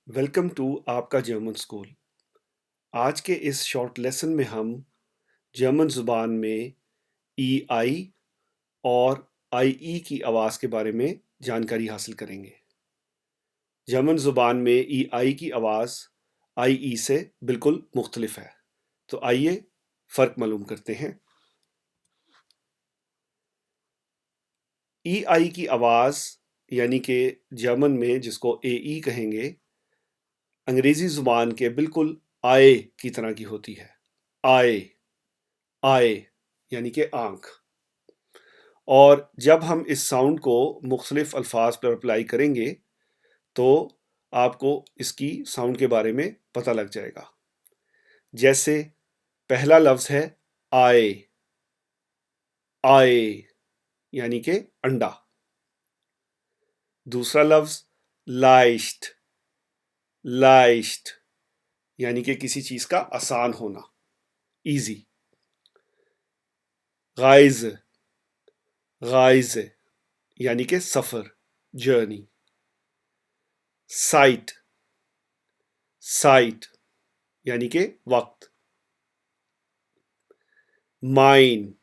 Welcome to आपका German school. आज के इस शॉर्ट लेसन में हम जर्मन ज़ुबान में ई आई और आई ई की आवाज़ के बारे में जानकारी हासिल करेंगे। जर्मन ज़ुबान में ई आई की आवाज़ आई ई से बिल्कुल मुख्तलिफ है। तो आइए फ़र्क मालूम करते हैं। ई आई की आवाज़ यानी कि जर्मन में जिसको ए ई कहेंगे, अंग्रेज़ी ज़ुबान के बिल्कुल आए की तरह की होती है। आए आए यानी कि आँख। और जब हम इस साउंड को मुख्तलिफ अल्फाज पर अप्लाई करेंगे तो आपको इसकी साउंड के बारे में पता लग जाएगा। जैसे पहला लफ्ज़ है आए, आए यानी कि अंडा। दूसरा लफ्ज़ लाइस्ट, लाइस्ट यानी कि किसी चीज़ का आसान होना, इजी। गाइज, गाइज यानी कि सफ़र, जर्नी। साइट, साइट यानी कि वक्त। माइन,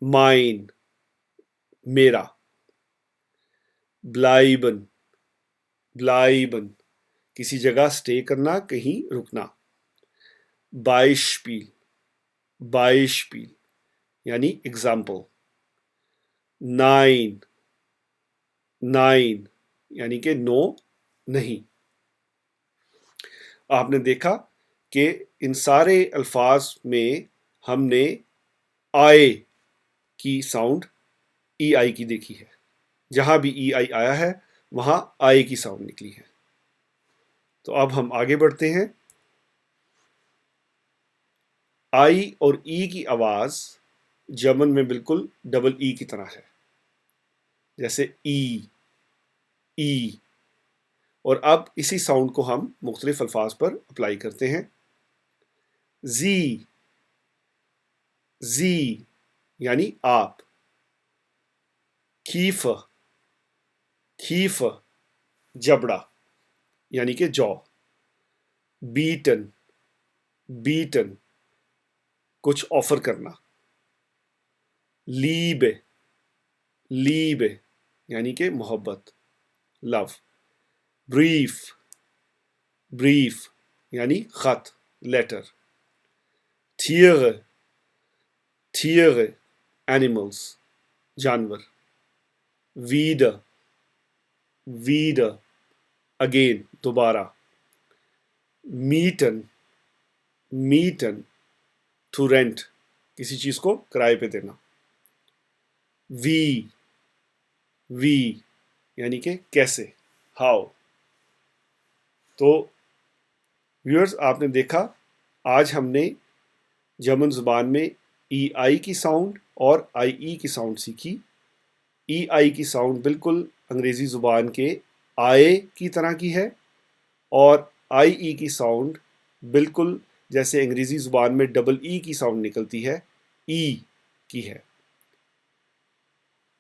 माइन मेरा। ब्लाइबन, ब्लाइबन किसी जगह स्टे करना, कहीं रुकना। बाइशपील, बाइशपील यानी एग्जाम्पल। नाइन, नाइन यानी कि नो, नहीं। आपने देखा कि इन सारे अल्फाज में हमने आए की साउंड ई आई की देखी है। जहां भी ई आई आया है वहां आए की साउंड निकली है। तो अब हम आगे बढ़ते हैं। आई और ई की आवाज जर्मन में बिल्कुल डबल ई की तरह है। जैसे ई, ई। और अब इसी साउंड को हम मुख्तलिफ अल्फाज पर अप्लाई करते हैं। जी, जी यानी आप। खीफ, खीफ जबड़ा यानी कि जॉ। बीटन, बीटन कुछ ऑफर करना। लीबे, लीबे यानी कि मोहब्बत, लव। ब्रीफ, ब्रीफ यानी खत, लेटर। थियर, थियर एनिमल्स, जानवर। वीडर, वीडर अगेन, दोबारा। मीटन, मीटन टू रेंट, किसी चीज को किराए पे देना। वी, वी यानी कि कैसे, हाउ। तो व्यूअर्स, आपने देखा आज हमने जर्मन ज़ुबान में ई आई की साउंड और आई ई की साउंड सीखी। ई आई की साउंड बिल्कुल अंग्रेज़ी ज़ुबान के आए की तरह की है और आई ई की साउंड बिल्कुल जैसे अंग्रेज़ी ज़ुबान में डबल ई की साउंड निकलती है, ई की है।